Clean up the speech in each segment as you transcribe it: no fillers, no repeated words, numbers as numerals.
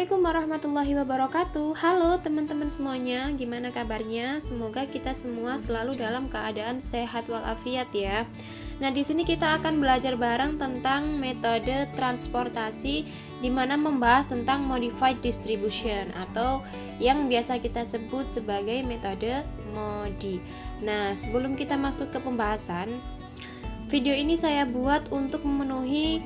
Assalamualaikum warahmatullahi wabarakatuh. Halo teman-teman semuanya, gimana kabarnya? Semoga kita semua selalu dalam keadaan sehat walafiat ya. Nah, di sini kita akan belajar bareng tentang metode transportasi di mana membahas tentang modified distribution atau yang biasa kita sebut sebagai metode MODI. Nah, sebelum kita masuk ke pembahasan, video ini saya buat untuk memenuhi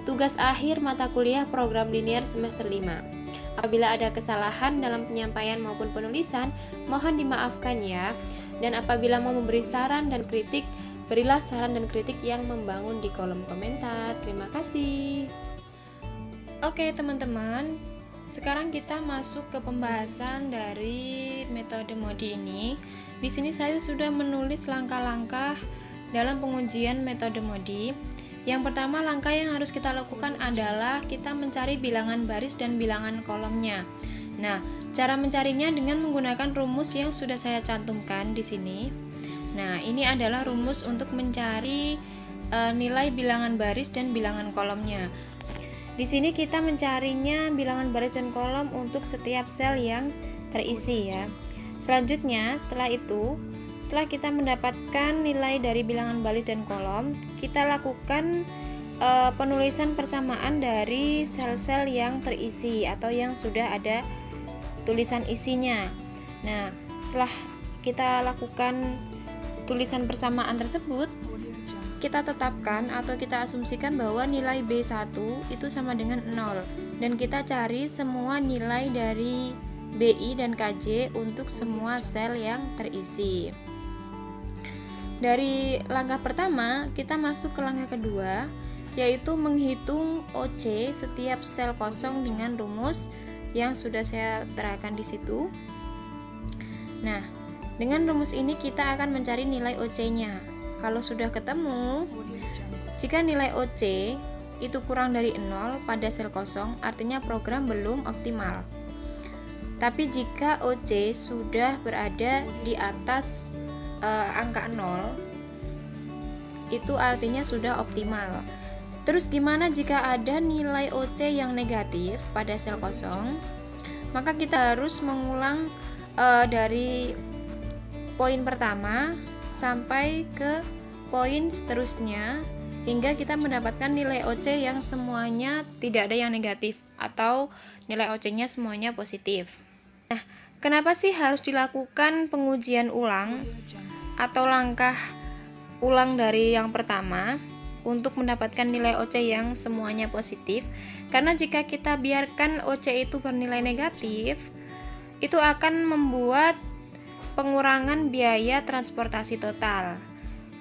tugas akhir mata kuliah program linear semester 5. Apabila ada kesalahan dalam penyampaian maupun penulisan, mohon dimaafkan ya. Dan apabila mau memberi saran dan kritik, berilah saran dan kritik yang membangun di kolom komentar. Terima kasih. Oke teman-teman, sekarang kita masuk ke pembahasan dari metode MODI ini. Di sini saya sudah menulis langkah-langkah dalam pengujian metode MODI. Yang pertama, langkah yang harus kita lakukan adalah kita mencari bilangan baris dan bilangan kolomnya. Nah, cara mencarinya dengan menggunakan rumus yang sudah saya cantumkan di sini. Nah, ini adalah rumus untuk mencari nilai bilangan baris dan bilangan kolomnya. Di sini kita mencarinya bilangan baris dan kolom untuk setiap sel yang terisi ya. Selanjutnya, setelah kita mendapatkan nilai dari bilangan baris dan kolom, kita lakukan penulisan persamaan dari sel-sel yang terisi atau yang sudah ada tulisan isinya. Nah, setelah kita lakukan tulisan persamaan tersebut, kita tetapkan atau kita asumsikan bahwa nilai B1 itu sama dengan 0 dan kita cari semua nilai dari BI dan KJ untuk semua sel yang terisi. Dari langkah pertama, kita masuk ke langkah kedua, yaitu menghitung OC setiap sel kosong dengan rumus yang sudah saya terangkan di situ. Nah, dengan rumus ini kita akan mencari nilai OC-nya. Kalau sudah ketemu, jika nilai OC itu kurang dari 0 pada sel kosong, artinya program belum optimal. Tapi jika OC sudah berada di atas angka 0, itu artinya sudah optimal. Terus gimana jika ada nilai OC yang negatif pada sel kosong? Maka kita harus mengulang dari poin pertama sampai ke poin seterusnya hingga kita mendapatkan nilai OC yang semuanya tidak ada yang negatif atau nilai OC-nya semuanya positif. Nah, kenapa sih harus dilakukan pengujian ulang atau langkah ulang dari yang pertama untuk mendapatkan nilai OC yang semuanya positif? Karena jika kita biarkan OC itu bernilai negatif, itu akan membuat pengurangan biaya transportasi total.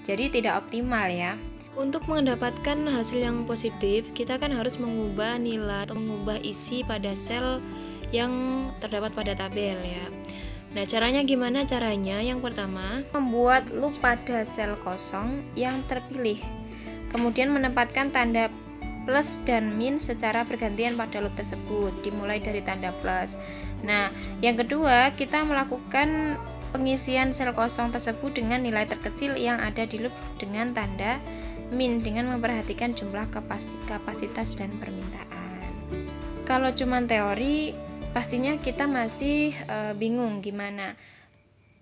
Jadi tidak optimal ya. Untuk mendapatkan hasil yang positif, kita kan harus mengubah nilai atau mengubah isi pada sel yang terdapat pada tabel ya. Nah, caranya gimana? Caranya yang pertama, membuat loop pada sel kosong yang terpilih. Kemudian menempatkan tanda plus dan min secara bergantian pada loop tersebut, dimulai dari tanda plus. Nah, yang kedua, kita melakukan pengisian sel kosong tersebut dengan nilai terkecil yang ada di loop dengan tanda min dengan memperhatikan jumlah kapasitas dan permintaan. Kalau cuma teori, pastinya kita masih bingung gimana.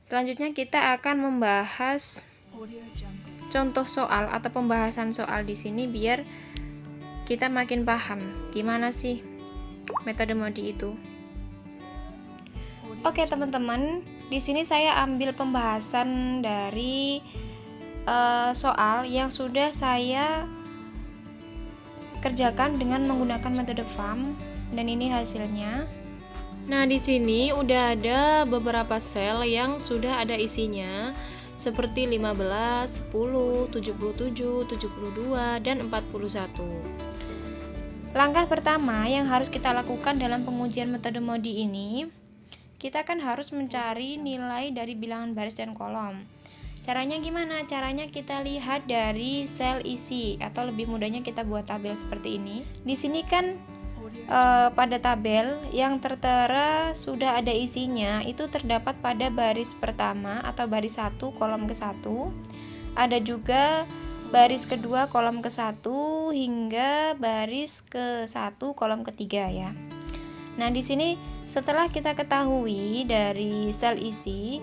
Selanjutnya kita akan membahas contoh soal atau pembahasan soal di sini biar kita makin paham gimana sih metode MODI itu. Oke teman-teman, di sini saya ambil pembahasan dari soal yang sudah saya kerjakan dengan menggunakan metode FAM dan ini hasilnya. Nah, di sini udah ada beberapa sel yang sudah ada isinya seperti 15, 10, 77, 72, dan 41. Langkah pertama yang harus kita lakukan dalam pengujian metode MODI ini, kita kan harus mencari nilai dari bilangan baris dan kolom. Caranya gimana? Caranya kita lihat dari sel isi atau lebih mudahnya kita buat tabel seperti ini. Di sini kan pada tabel yang tertera sudah ada isinya itu terdapat pada baris pertama atau baris 1 kolom ke-1. Ada juga baris kedua kolom ke-1 hingga baris ke-1 kolom ke-3 ya. Nah, di sini setelah kita ketahui dari sel isi,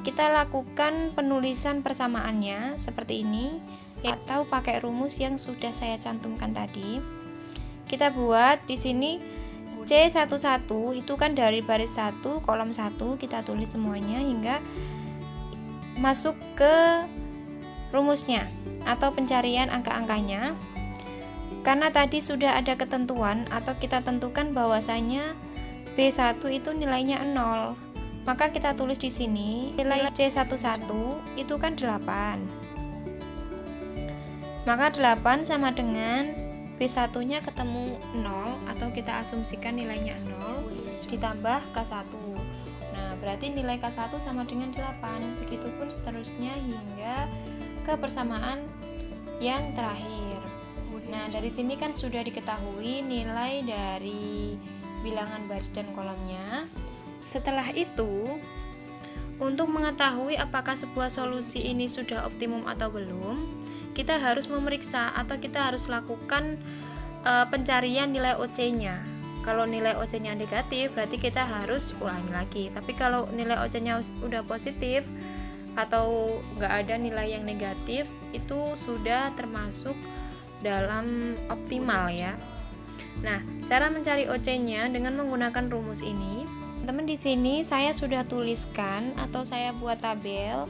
kita lakukan penulisan persamaannya seperti ini, atau pakai rumus yang sudah saya cantumkan tadi. Kita buat di sini C11 itu kan dari baris 1 kolom 1, kita tulis semuanya hingga masuk ke rumusnya atau pencarian angka-angkanya. Karena tadi sudah ada ketentuan atau kita tentukan bahwasanya B1 itu nilainya 0, maka kita tulis di sini nilai C11 itu kan 8. Maka 8 sama dengan B1-nya ketemu 0 atau kita asumsikan nilainya 0 ditambah K1. Nah, berarti nilai K1 sama dengan 8. Begitupun seterusnya hingga ke persamaan yang terakhir. Nah, dari sini kan sudah diketahui nilai dari bilangan baris dan kolomnya. Setelah itu, untuk mengetahui apakah sebuah solusi ini sudah optimum atau belum, kita harus memeriksa atau kita harus lakukan pencarian nilai OC-nya. Kalau nilai OC-nya negatif, berarti kita harus ulangi lagi. Tapi kalau nilai OC-nya udah positif atau nggak ada nilai yang negatif, itu sudah termasuk dalam optimal ya. Nah, cara mencari OC-nya dengan menggunakan rumus ini. Teman-teman, di sini saya sudah tuliskan atau saya buat tabel,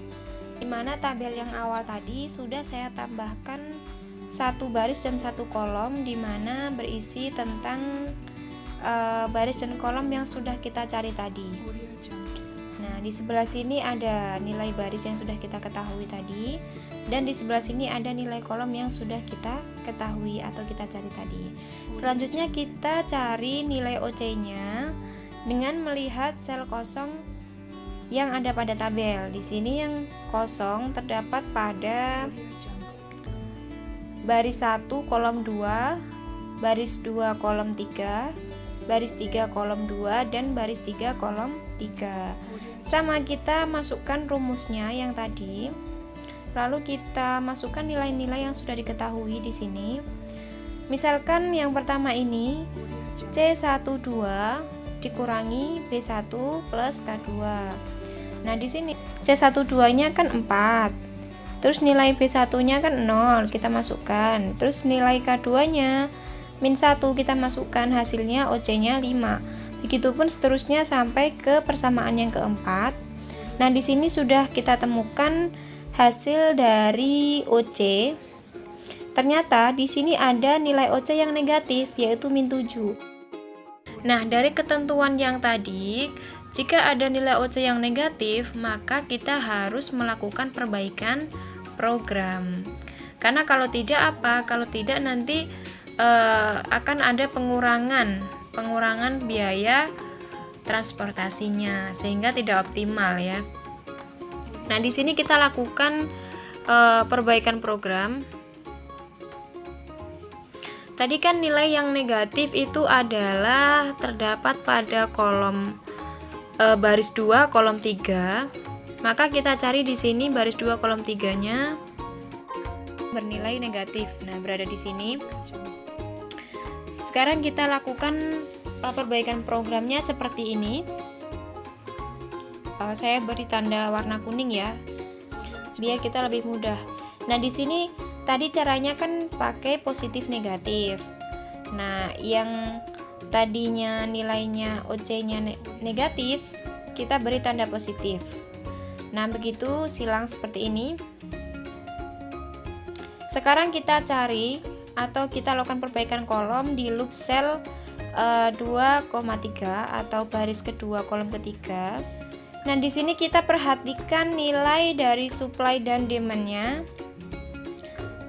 di mana tabel yang awal tadi sudah saya tambahkan satu baris dan satu kolom, di mana berisi tentang baris dan kolom yang sudah kita cari tadi. Nah, di sebelah sini ada nilai baris yang sudah kita ketahui tadi, dan di sebelah sini ada nilai kolom yang sudah kita ketahui atau kita cari tadi. Selanjutnya kita cari nilai OC-nya dengan melihat sel kosong yang ada pada tabel. Di sini yang kosong terdapat pada baris 1 kolom 2, baris 2 kolom 3, baris 3 kolom 2, dan baris 3 kolom 3. Sama kita masukkan rumusnya yang tadi. Lalu kita masukkan nilai-nilai yang sudah diketahui di sini. Misalkan yang pertama ini C12 dikurangi B1 plus K2. Nah, di sini C12-nya kan 4. Terus nilai B1-nya kan 0, kita masukkan. Terus nilai K2-nya min 1, kita masukkan, hasilnya OC-nya 5. Begitupun seterusnya sampai ke persamaan yang keempat. Nah, di sini sudah kita temukan hasil dari OC. Ternyata di sini ada nilai OC yang negatif, yaitu min 7. Nah, dari ketentuan yang tadi, jika ada nilai OC yang negatif, maka kita harus melakukan perbaikan program. Karena kalau tidak apa? Kalau tidak nanti akan ada pengurangan biaya transportasinya, sehingga tidak optimal ya. Nah, di sini kita lakukan perbaikan program. Tadi kan nilai yang negatif itu adalah terdapat pada kolom baris 2 kolom 3. Maka kita cari di sini baris 2 kolom 3-nya bernilai negatif. Nah, berada di sini. Sekarang kita lakukan perbaikan programnya seperti ini. Saya beri tanda warna kuning ya, biar kita lebih mudah. Nah, di sini tadi caranya kan pakai positif negatif. Nah, yang tadinya nilainya OC-nya negatif, kita beri tanda positif. Nah, begitu silang seperti ini. Sekarang kita cari atau kita lakukan perbaikan kolom di loop sel 2,3 atau baris kedua kolom ketiga. Nah, di sini kita perhatikan nilai dari supply dan demand-nya.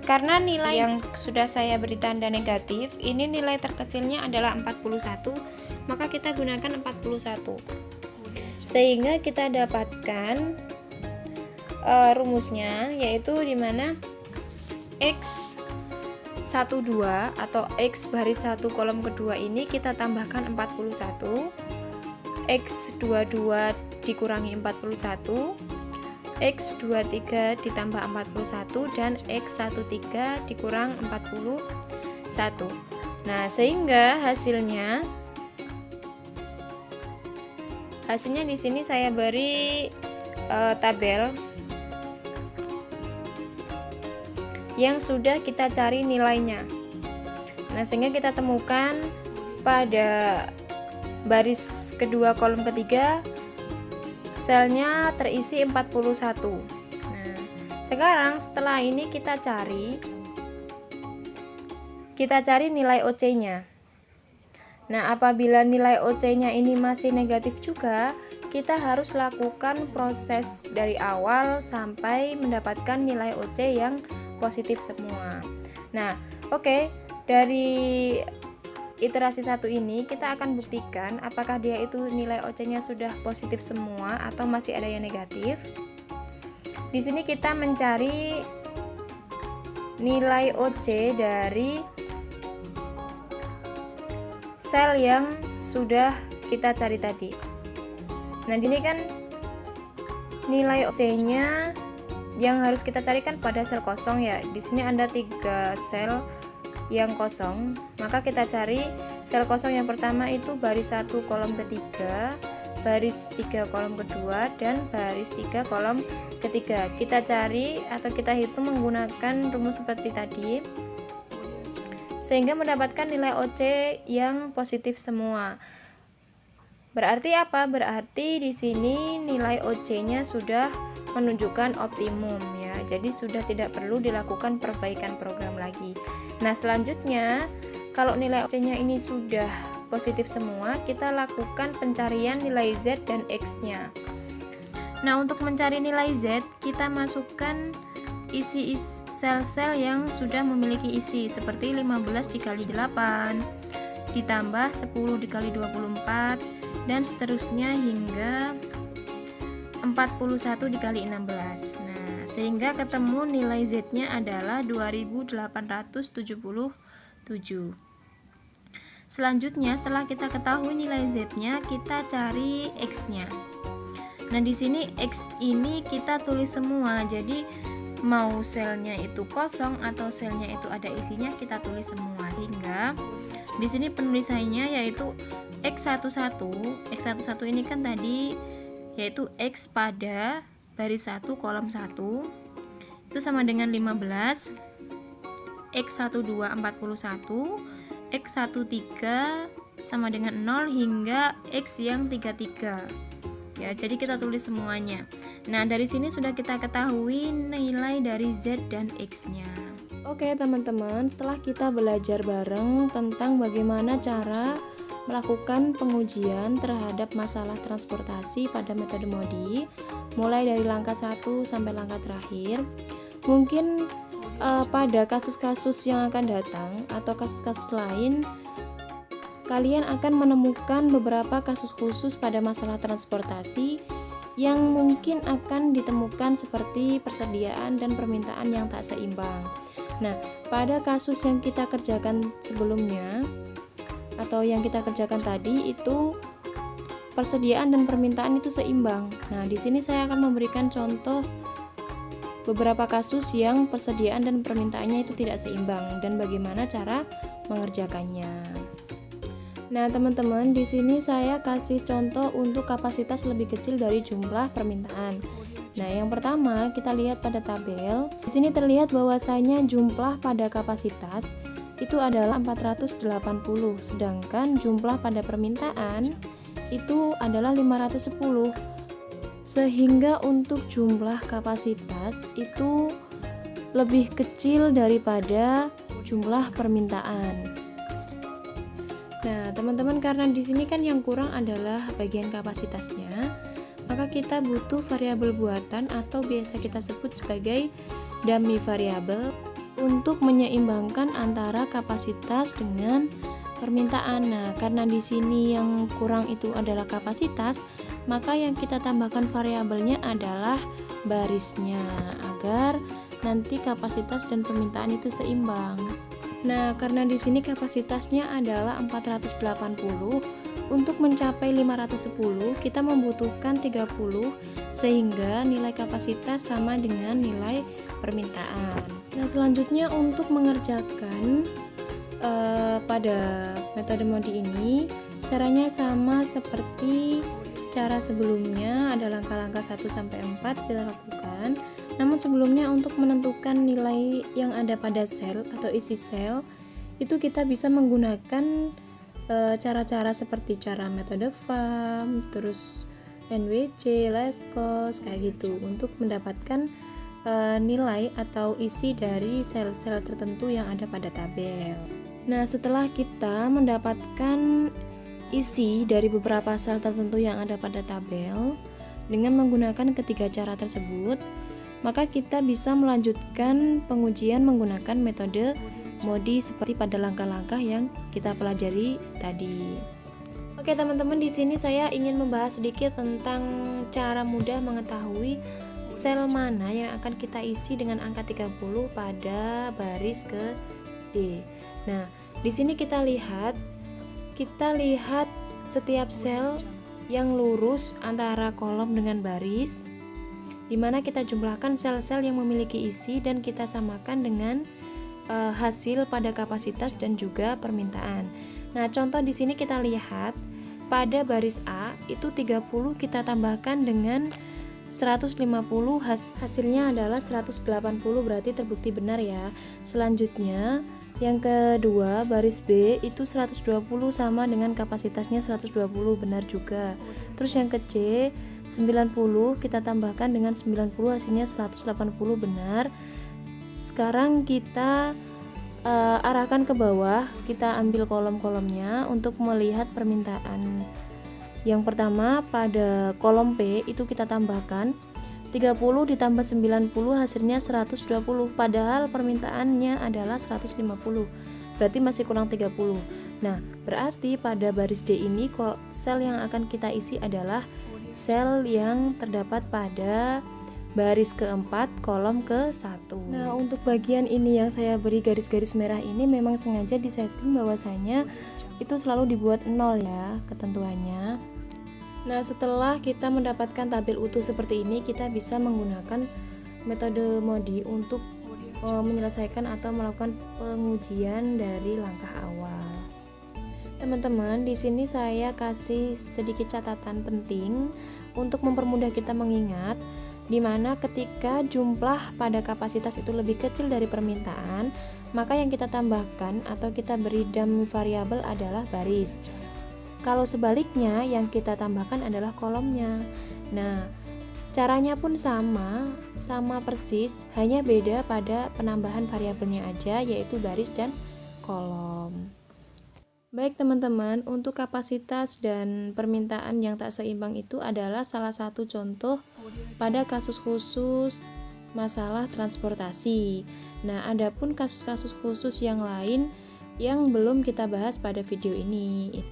Karena nilai yang sudah saya beri tanda negatif, ini nilai terkecilnya adalah 41, maka kita gunakan 41. Sehingga kita dapatkan rumusnya, yaitu di mana X12 atau X baris 1 kolom kedua ini kita tambahkan 41, X22 dikurangi 41, X23 ditambah 41, dan X13 dikurang 41. Nah, sehingga hasilnya Hasilnya di sini saya beri tabel yang sudah kita cari nilainya. Nah, sehingga kita temukan pada baris kedua kolom ketiga selnya terisi 41. Nah, sekarang setelah ini kita cari nilai OC-nya. Nah, apabila nilai OC-nya ini masih negatif juga, kita harus lakukan proses dari awal sampai mendapatkan nilai OC yang positif semua. Nah, oke, dari iterasi satu ini kita akan buktikan apakah dia itu nilai OC-nya sudah positif semua atau masih ada yang negatif. Di sini kita mencari nilai OC dari sel yang sudah kita cari tadi. Nah, ini kan nilai OC-nya yang harus kita carikan pada sel kosong ya. Di sini ada 3 sel yang kosong, maka kita cari sel kosong yang pertama itu baris 1 kolom ketiga, baris 3 kolom kedua, dan baris 3 kolom ketiga. Kita cari atau kita hitung menggunakan rumus seperti tadi, sehingga mendapatkan nilai OC yang positif semua. Berarti apa? Berarti di sini nilai OC-nya sudah menunjukkan optimum ya. Jadi sudah tidak perlu dilakukan perbaikan program lagi. Nah, selanjutnya kalau nilai OC-nya ini sudah positif semua, kita lakukan pencarian nilai Z dan X-nya. Nah, untuk mencari nilai Z, kita masukkan isi sel-sel yang sudah memiliki isi seperti 15 dikali 8 ditambah 10 dikali 24 dan seterusnya hingga 41 dikali 16. Nah, sehingga ketemu nilai Z-nya adalah 2877. Selanjutnya, setelah kita ketahui nilai Z-nya, kita cari X-nya. Nah, di sini X ini kita tulis semua. Jadi mau selnya itu kosong atau selnya itu ada isinya, kita tulis semua. Sehingga di sini penulisannya yaitu X11. X11 ini kan tadi yaitu X pada baris 1 kolom 1 itu sama dengan 15, X12 41, X13 sama dengan 0 hingga X yang 33 ya. Jadi kita tulis semuanya. Nah, dari sini sudah kita ketahui nilai dari Z dan X-nya. Oke teman-teman, setelah kita belajar bareng tentang bagaimana cara melakukan pengujian terhadap masalah transportasi pada metode MODI, mulai dari langkah 1 sampai langkah terakhir, mungkin pada kasus-kasus yang akan datang atau kasus-kasus lain, kalian akan menemukan beberapa kasus khusus pada masalah transportasi yang mungkin akan ditemukan seperti persediaan dan permintaan yang tak seimbang. Nah, pada kasus yang kita kerjakan sebelumnya atau yang kita kerjakan tadi itu persediaan dan permintaan itu seimbang. Nah, di sini saya akan memberikan contoh beberapa kasus yang persediaan dan permintaannya itu tidak seimbang dan bagaimana cara mengerjakannya. Nah, teman-teman, di sini saya kasih contoh untuk kapasitas lebih kecil dari jumlah permintaan. Nah, yang pertama kita lihat pada tabel. Di sini terlihat bahwasanya jumlah pada kapasitas itu adalah 480, sedangkan jumlah pada permintaan itu adalah 510. Sehingga untuk jumlah kapasitas itu lebih kecil daripada jumlah permintaan. Nah, teman-teman, karena di sini kan yang kurang adalah bagian kapasitasnya, maka kita butuh variabel buatan atau biasa kita sebut sebagai dummy variabel untuk menyeimbangkan antara kapasitas dengan permintaan. Nah, karena di sini yang kurang itu adalah kapasitas, maka yang kita tambahkan variabelnya adalah barisnya agar nanti kapasitas dan permintaan itu seimbang. Nah, karena di sini kapasitasnya adalah 480, untuk mencapai 510 kita membutuhkan 30 sehingga nilai kapasitas sama dengan nilai permintaan. Nah, selanjutnya untuk mengerjakan pada metode MODI ini caranya sama seperti cara sebelumnya ada langkah-langkah 1 sampai 4 kita lakukan. Namun sebelumnya untuk menentukan nilai yang ada pada sel atau isi sel itu kita bisa menggunakan cara-cara seperti cara metode FAM, terus NWC, Leskos kayak gitu untuk mendapatkan nilai atau isi dari sel-sel tertentu yang ada pada tabel. Nah, setelah kita mendapatkan isi dari beberapa sel tertentu yang ada pada tabel dengan menggunakan ketiga cara tersebut, maka kita bisa melanjutkan pengujian menggunakan metode MODI seperti pada langkah-langkah yang kita pelajari tadi. Oke teman-teman, di sini saya ingin membahas sedikit tentang cara mudah mengetahui sel mana yang akan kita isi dengan angka 30 pada baris ke D. Nah, di sini kita lihat setiap sel yang lurus antara kolom dengan baris, di mana kita jumlahkan sel-sel yang memiliki isi dan kita samakan dengan hasil pada kapasitas dan juga permintaan. Nah, contoh di sini kita lihat pada baris A itu 30 kita tambahkan dengan 150, hasilnya adalah 180, berarti terbukti benar ya. Selanjutnya yang kedua baris B itu 120 sama dengan kapasitasnya 120, benar juga. Terus yang ke C 90 kita tambahkan dengan 90, hasilnya 180, benar. Sekarang kita arahkan ke bawah, kita ambil kolom-kolomnya untuk melihat permintaan. Yang pertama pada kolom P itu kita tambahkan 30 ditambah 90 hasilnya 120, padahal permintaannya adalah 150, berarti masih kurang 30. Nah, berarti pada baris D ini sel yang akan kita isi adalah sel yang terdapat pada baris keempat kolom ke-1. Nah, untuk bagian ini yang saya beri garis-garis merah ini memang sengaja disetting bahwasanya itu selalu dibuat 0 ya ketentuannya. Nah, setelah kita mendapatkan tabel utuh seperti ini, kita bisa menggunakan metode MODI untuk menyelesaikan atau melakukan pengujian dari langkah awal. Teman-teman, di sini saya kasih sedikit catatan penting untuk mempermudah kita mengingat, di mana ketika jumlah pada kapasitas itu lebih kecil dari permintaan, maka yang kita tambahkan atau kita beri dam variabel adalah baris. Kalau sebaliknya, yang kita tambahkan adalah kolomnya. Nah, caranya pun sama persis, hanya beda pada penambahan variabelnya aja, yaitu baris dan kolom. Baik teman-teman, untuk kapasitas dan permintaan yang tak seimbang itu adalah salah satu contoh pada kasus khusus masalah transportasi. Nah, adapun kasus-kasus khusus yang lain yang belum kita bahas pada video ini,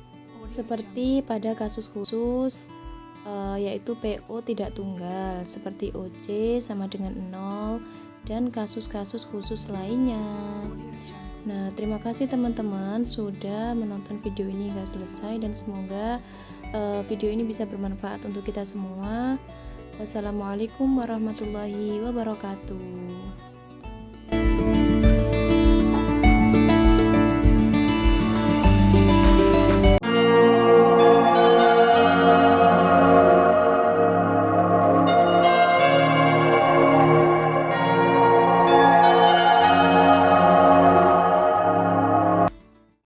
seperti pada kasus khusus yaitu PO tidak tunggal, seperti OC sama dengan 0, dan kasus-kasus khusus lainnya. Nah, terima kasih teman-teman sudah menonton video ini hingga selesai, dan semoga video ini bisa bermanfaat untuk kita semua. Wassalamualaikum warahmatullahi wabarakatuh.